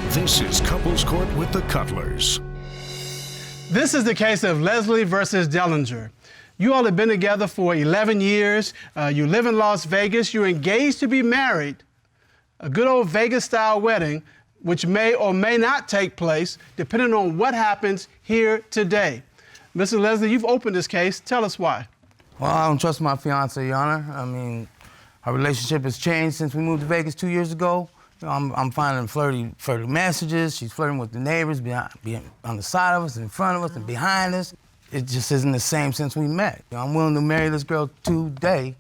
This is Couples Court with the Cutlers. This is the case of Leslie versus Dellinger. You all have been together for 11 years. You live in Las Vegas. You're engaged to be married. A good old Vegas-style wedding, which may or may not take place, depending on what happens here today. Mr. Leslie, you've opened this case. Tell us why. Well, I don't trust my fiance, Your Honor. I mean, our relationship has changed since we moved to Vegas 2 years ago. You know, I'm finding flirty messages. She's flirting with the neighbors, behind on the side of us, in front of us, and behind us. It just isn't the same since we met. You know, I'm willing to marry this girl today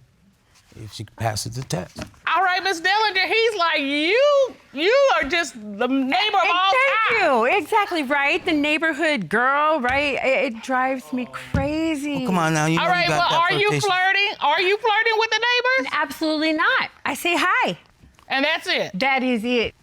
if she passes the test. All right, Miss Dellinger, he's like, you are just the neighbor of all time. Thank you. Exactly right. The neighborhood girl, right? It drives me crazy. Oh, come on now, you know All right, you got well, that are you flirtation. flirting? Are you flirting with the neighbors? Absolutely not. I say hi. And that's it. That is it.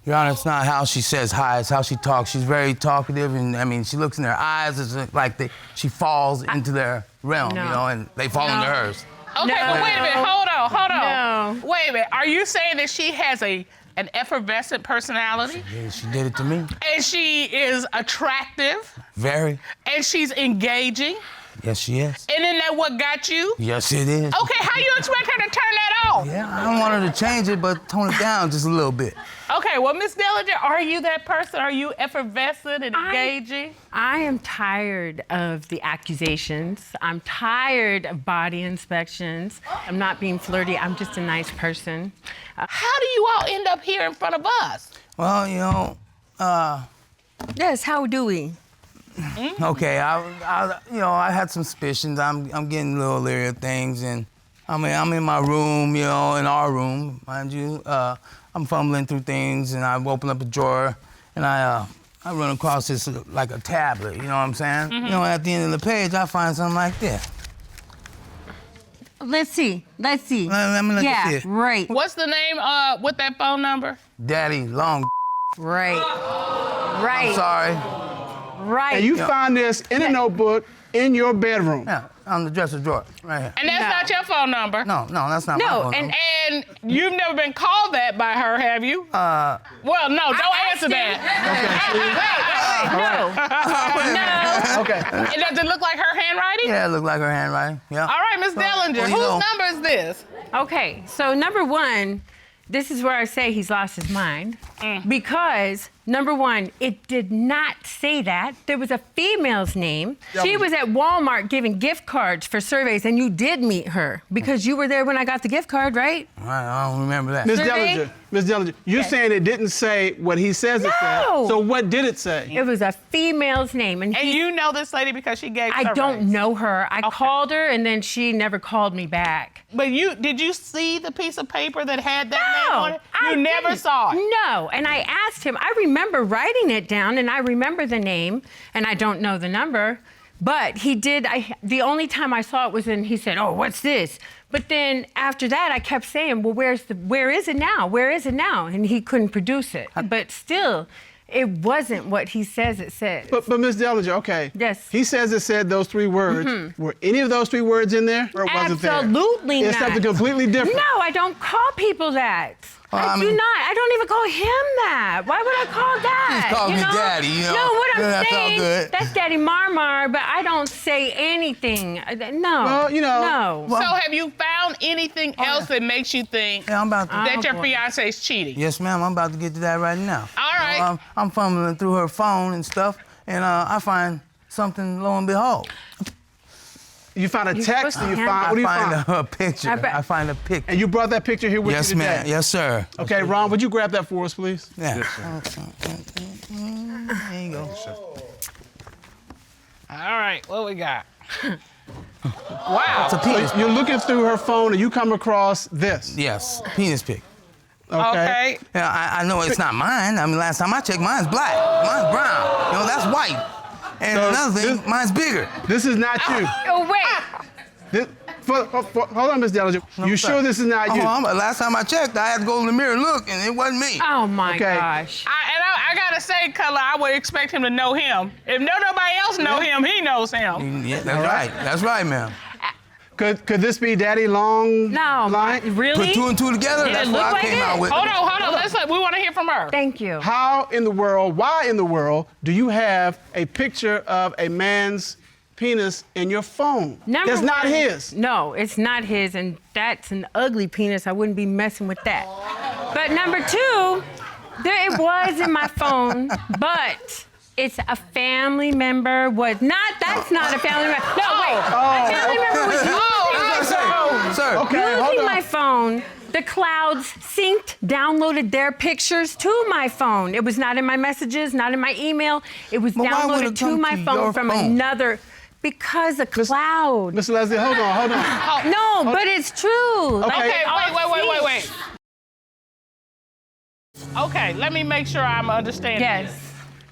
Your Honor, it's not how she says hi, it's how she talks. She's very talkative, and I mean, she looks in their eyes, it's like she falls into their realm, No. you know, and they fall into hers. Okay, No. but wait a minute, hold on. No. Wait a minute, are you saying that she has an effervescent personality? Yeah, she did it to me. And she is attractive? Very. And she's engaging? Yes, she is. And isn't that what got you? Yes, it is. Okay, how you expect her to turn that off? Yeah, I don't want her to change it, but tone it down just a little bit. Okay, well, Miss Dellinger, are you that person? Are you effervescent and engaging? I am tired of the accusations. I'm tired of body inspections. I'm not being flirty. I'm just a nice person. How do you all end up here in front of us? Well, you know, Yes, how do we? okay, I had some suspicions. I'm getting a little leery of things, and I mean, I'm in my room, you know, in our room, mind you. I'm fumbling through things, and I open up a drawer, and I run across this like a tablet. You know what I'm saying? You know, at the end of the page, I find something like this. Let's see. Let me look at this. Right. What's the name with that phone number? Daddy, long. Right. Right. I'm sorry. Right. And you find this in a notebook in your bedroom. Yeah, on the dresser drawer, right here. And that's No. not your phone number? No, that's not my No, phone. and And you've never been called that by her, have you? Well, no, don't answer that. No. Okay. And does it look like her handwriting? Yeah, it looked like her handwriting. Yeah. All right, Miss Dellinger, well, you whose know. number is this? Okay, so number one, this is where I say he's lost his mind. Because, number one, it did not say that. There was a female's name. She was at Walmart giving gift cards for surveys, and you did meet her because you were there when I got the gift card, right? I don't remember that. Miss Survey? Dellinger, you're saying it didn't say what he says it said. No. So what did it say? It was a female's name, and And you know this lady because she gave I surveys. don't know her. I called her, and then she never called me back. But did you see the piece of paper that had that name on No, it? I You never didn't. saw it. No, and I asked him. I remember writing it down, and I remember the name, and I don't know the number. But he did. The only time I saw it was when he said, "Oh, what's this?" But then after that, I kept saying, "Well, where is it now? Where is it now?" And he couldn't produce it. But still, it wasn't what he says it says. But Miss Dellinger, okay. Yes. He says it said those three words. Were any of those three words in there? Or it wasn't there? Absolutely It's not. something completely different. No, I don't call people that. Well, I I do mean- not. I don't even call him that. Why would I call that? Just call me Daddy, you know? No, what I'm Yeah, that's all saying, good. that's Daddy Marmar, but I don't say anything. No. Well, you know- No. So have you found anything else that makes you think Yeah, I'm about to. that your boy. fiance is cheating? Yes, ma'am. I'm about to get to that right now. All right. You know, I'm fumbling through her phone and stuff, and I find something. Lo and behold, You find a text and you Yeah. find, what do you I find? find a picture. bet- I find a picture. And you brought that picture here with Yes, you today? ma'am. Yes, sir. Okay, Ron, would you grab that for us, please? Yeah. There you go. All right, what we got? Wow. It's a penis. You're looking through her phone and you come across this. Yes, penis pic. Okay. Yeah, I know it's not mine. I mean, last time I checked, mine's black. Mine's brown. You know, that's white. And So another thing, mine's bigger. This is not you. Oh, wait. This, hold on, Miss Dellinger. You sure this is not you? Last time I checked, I had to go in the mirror and look, and it wasn't me. Oh, my Okay. gosh. I gotta say, Color, I would expect him to know him. If nobody else know him, he knows him. Yeah, that's right. That's right, ma'am. Could this be Daddy Long? No, Line? really? Put two and two together. Did That's it what look I like came it? out with. Hold on. We want to hear from her. Thank you. How in the world, why in the world do you have a picture of a man's penis in your phone? That's not one, his. No, it's not his, and that's an ugly penis. I wouldn't be messing with that. But number two, it was in my phone, but it's a family member that's not a family member. No, wait. A family member was using my phone. Sir. Okay, hold Using on. my phone. The clouds synced, downloaded their pictures to my phone. It was not in my messages, not in my email. It was But why would downloaded it to come my to phone your from phone? another. Because a cloud. Mr. Leslie, hold on. No, but it's true. Okay. Okay, wait. Okay, let me make sure I'm understanding. Yes.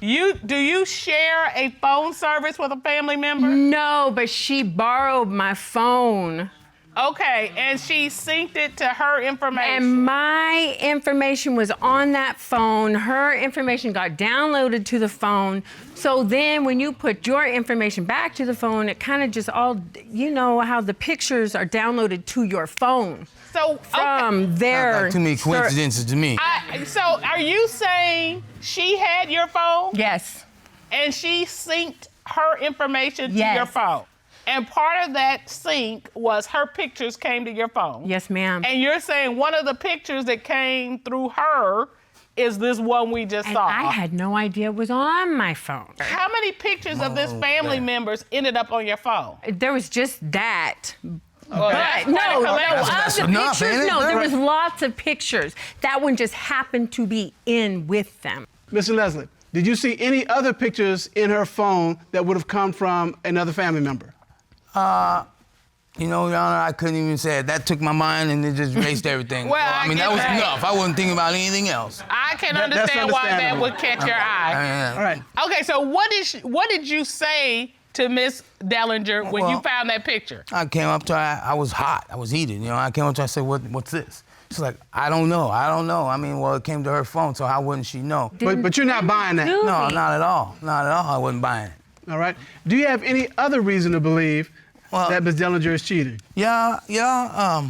Do you share a phone service with a family member? No, but she borrowed my phone. Okay, and she synced it to her information. And my information was on that phone. Her information got downloaded to the phone. So then when you put your information back to the phone, it kind of just all, you know how the pictures are downloaded to your phone So from their... Like too many coincidences to me. so are you saying she had your phone Yes. and she synced her information to Yes. your phone? And part of that sync was her pictures came to your phone. Yes, ma'am. And you're saying one of the pictures that came through her is this one we just And saw. I had no idea it was on my phone. How many pictures of this family members ended up on your phone? There was just that. That's But no, quite a no, collection. That's of the enough, pictures, ain't it? no, there Right. was lots of pictures. That one just happened to be in with them. Mr. Leslie, did you see any other pictures in her phone that would have come from another family member? You know, Your Honor, I couldn't even say it. That took my mind and it just erased everything. Well, So, I I mean, get that was that. enough. I wasn't thinking about anything else. I can That's understand why that understandable. would catch your eye. All right. Okay, so what did you say to Miss Dellinger when you Well- found that picture? I came up to her, I was hot, I was heated, you know. I came up to her, I said, what's this? She's like, I don't know. I mean, well, it came to her phone, so how wouldn't she know? But you're not buying that. Do No, me. not at all. Not at all, I wasn't buying it. All right. Do you have any other reason to believe Well- that Ms. Dellinger is cheating? Yeah,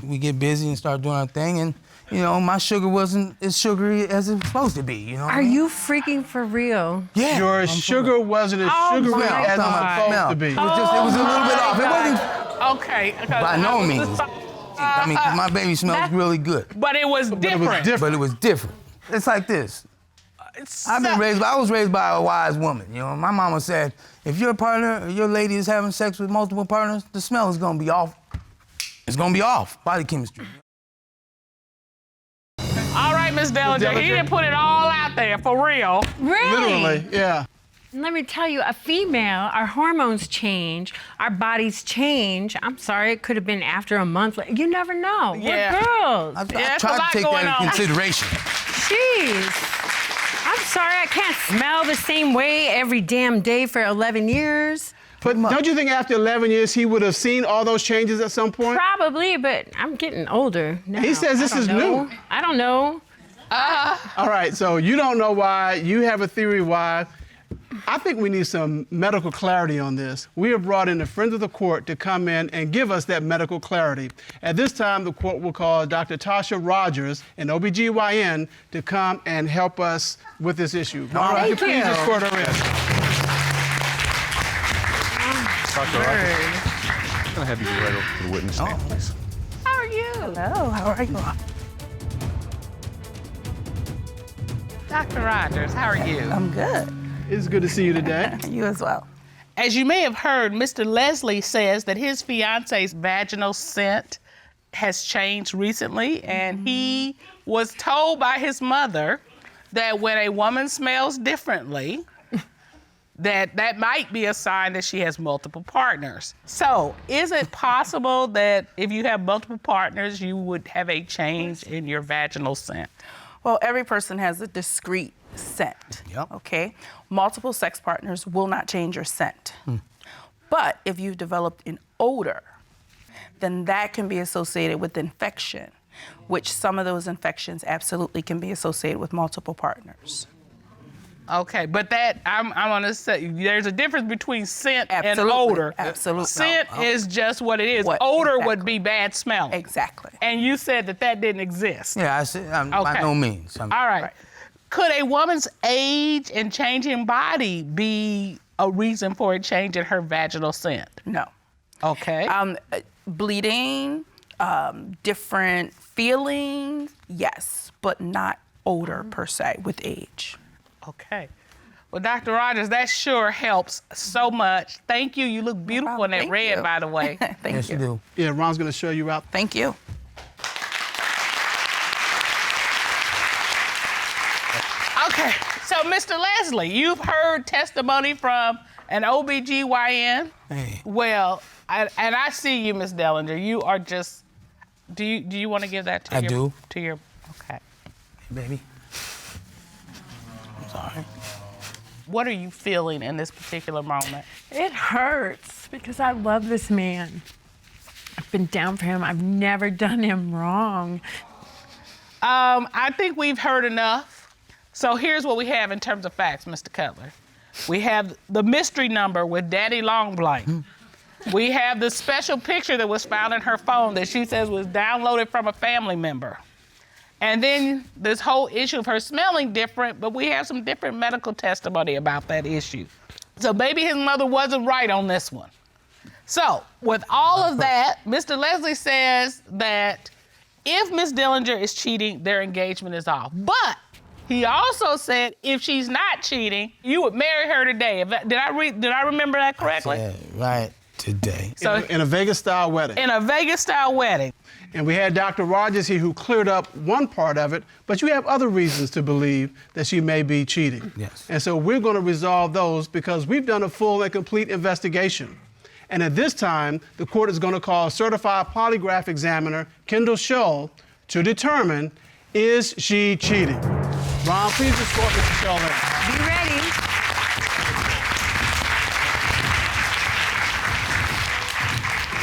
we get busy and start doing our thing, and, you know, my sugar wasn't as sugary as it's supposed to be, you know what I Are mean? you freaking for real? Yeah. Your I'm sugar wasn't as Oh, sugary my as it's God. supposed to be. It was a little bit off. It wasn't Okay. by no means. I mean, my baby smells really good, But it was different. but it was different. It's like this. I was raised by a wise woman. You know, my mama said, if your partner or your lady is having sex with multiple partners, the smell is gonna be off. It's gonna be off. Body chemistry. All right, Miss Dellinger, he Dellinger. didn't put it all out there for real. Really? Literally, yeah. Let me tell you, a female, our hormones change, our bodies change. I'm sorry, it could have been after a month. You never know. Yeah. We're girls. I there's a tried lot to take going that in on. consideration. Jeez. I'm sorry, I can't smell the same way every damn day for 11 years. But don't you think after 11 years he would have seen all those changes at some point? Probably, but I'm getting older now. He says this I don't is know. new. I don't know. All right, so you don't know why. You have a theory why. I think we need some medical clarity on this. We have brought in a friend of the court to come in and give us that medical clarity. At this time, the court will call Dr. Tasha Rogers, an OBGYN, to come and help us with this issue. Mara, Thank please you. escort her in. Dr. Rogers, I'm gonna have you go right over to the witness stand, please. How are you? Hello, how are you? Dr. Rogers, how are you? I'm good. It's good to see you today. You as well. As you may have heard, Mr. Leslie says that his fiance's vaginal scent has changed recently, and he was told by his mother that when a woman smells differently, that might be a sign that she has multiple partners. So, is it possible that if you have multiple partners, you would have a change in your vaginal scent? Well, every person has a discrete scent. Yep. Okay? Multiple sex partners will not change your scent. But if you've developed an odor, then that can be associated with infection, which some of those infections absolutely can be associated with multiple partners. Okay, but that I'm gonna say there's a difference between scent Absolutely, and odor. absolutely. Scent is just what it is. What- Odor exactly. would be bad smelling. Exactly. And you said that didn't exist. Yeah, I said, by Okay. no means. All right. Could a woman's age and changing body be a reason for a change in her vaginal scent? No. Okay. Bleeding, different feelings, yes, but not odor per se with age. Okay. Well, Dr. Rogers, that sure helps so much. Thank you. You look beautiful in that Thank red, you. by the way. Thank Yes, you. you do. Yeah, Ron's going to show you out. Thank you. Okay. So, Mr. Leslie, you've heard testimony from an OBGYN. Hey. Well, I see you, Miss Dellinger. You are just. Do you want to give that to I your? do. To your. Okay. Baby. I'm sorry. What are you feeling in this particular moment? It hurts because I love this man. I've been down for him. I've never done him wrong. I think we've heard enough. So here's what we have in terms of facts, Mr. Cutler. We have the mystery number with Daddy Long Blank. We have the special picture that was found in her phone that she says was downloaded from a family member. And then this whole issue of her smelling different, but we have some different medical testimony about that issue. So maybe his mother wasn't right on this one. So with all of that, Mr. Leslie says that if Miss Dellinger is cheating, their engagement is off. But he also said if she's not cheating, you would marry her today. Did I remember that correctly? Yeah, right today. So In a Vegas-style wedding. in a Vegas-style wedding. And we had Dr. Rogers here who cleared up one part of it, but you have other reasons to believe that she may be cheating. Yes. And so we're going to resolve those because we've done a full and complete investigation. And at this time, the court is going to call certified polygraph examiner Kendall Shull to determine, is she cheating? Ron, please escort Mr. Shull in. Be ready.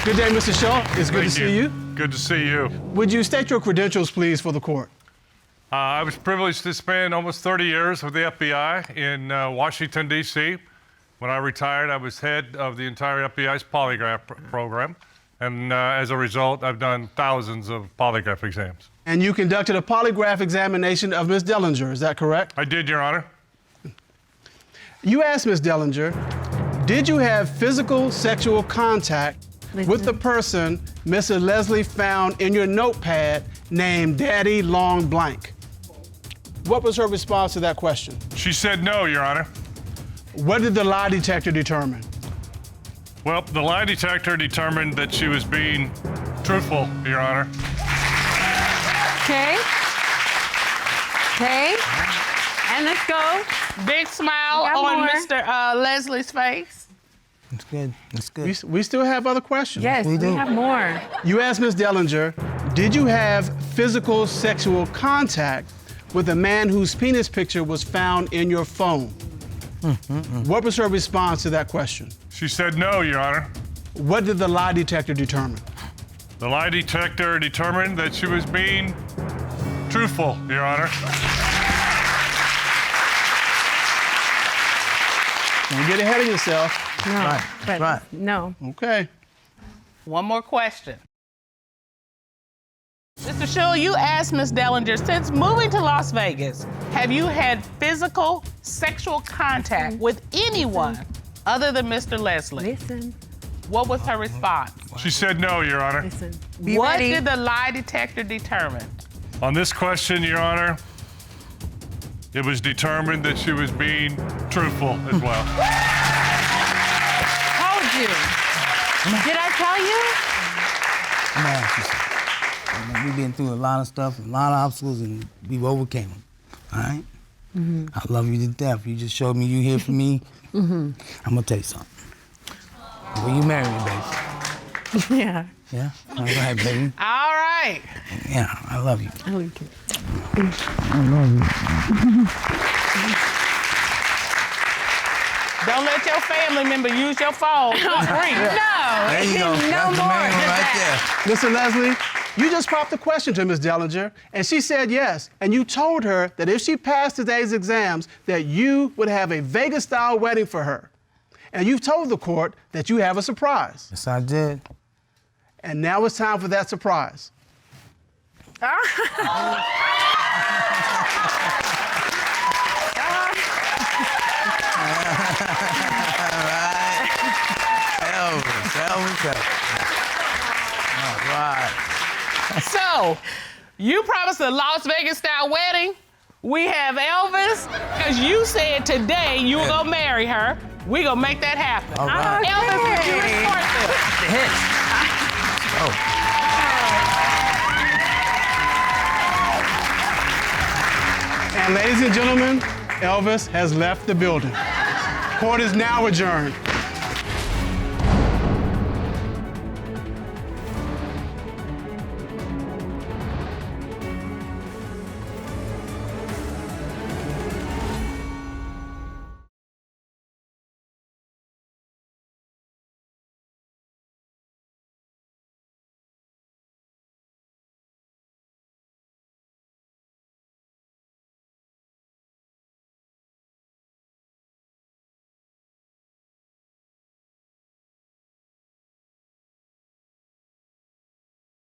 Good day, Mr. Shull. It's good to see you. Good to see you. Would you state your credentials, please, for the court? I was privileged to spend almost 30 years with the FBI in Washington, D.C. When I retired, I was head of the entire FBI's polygraph program. And as a result, I've done thousands of polygraph exams. And you conducted a polygraph examination of Ms. Dellinger, is that correct? I did, Your Honor. You asked Ms. Dellinger, did you have physical sexual contact with the person Mr. Leslie found in your notepad named Daddy Long Blank? What was her response to that question? She said no, Your Honor. What did the lie detector determine? Well, the lie detector determined that she was being truthful, Your Honor. Okay. Okay. And let's go. Big smile We got on more. Mr. Leslie's face. It's good. It's good. We still have other questions. Yes, We we do. have more. You asked Ms. Dellinger, did you have physical sexual contact with a man whose penis picture was found in your phone? What was her response to that question? She said no, Your Honor. What did the lie detector determine? The lie detector determined that she was being truthful, Your Honor. Don't get ahead of yourself. No, Right, but right. no. Okay. One more question. Mr. Shull, you asked Ms. Dellinger, since moving to Las Vegas, have you had physical sexual contact with anyone other than Mr. Leslie? Listen, What was her response? She said no, Your Honor. listen. Be What ready. did the lie detector determine? On this question, Your Honor, it was determined that she was being truthful as well. Told you. Did I tell you? Man, we've been through a lot of stuff, a lot of obstacles, and we've overcame them. All right? I love you to death. You just showed me you here for me. I'm gonna tell you something. Will you marry me, baby? Yeah. Yeah? All right, go ahead, baby. All right. Yeah, I love you. I like it. Don't let your family member use your phone for free. No. There you go. No That's the more. main one right there. Mr. Leslie, You just popped a question to Ms. Dellinger, and she said yes. And you told her that if she passed today's exams, that you would have a Vegas-style wedding for her. And you've told the court that you have a surprise. Yes, I did. And now it's time for that surprise. Elvis. All right. So, you promised a Las Vegas style wedding. We have Elvis, because you said today you were gonna marry her. We gonna make that happen. All right. Elvis, would you report this? The hit. And ladies and gentlemen, Elvis has left the building. Court is now adjourned.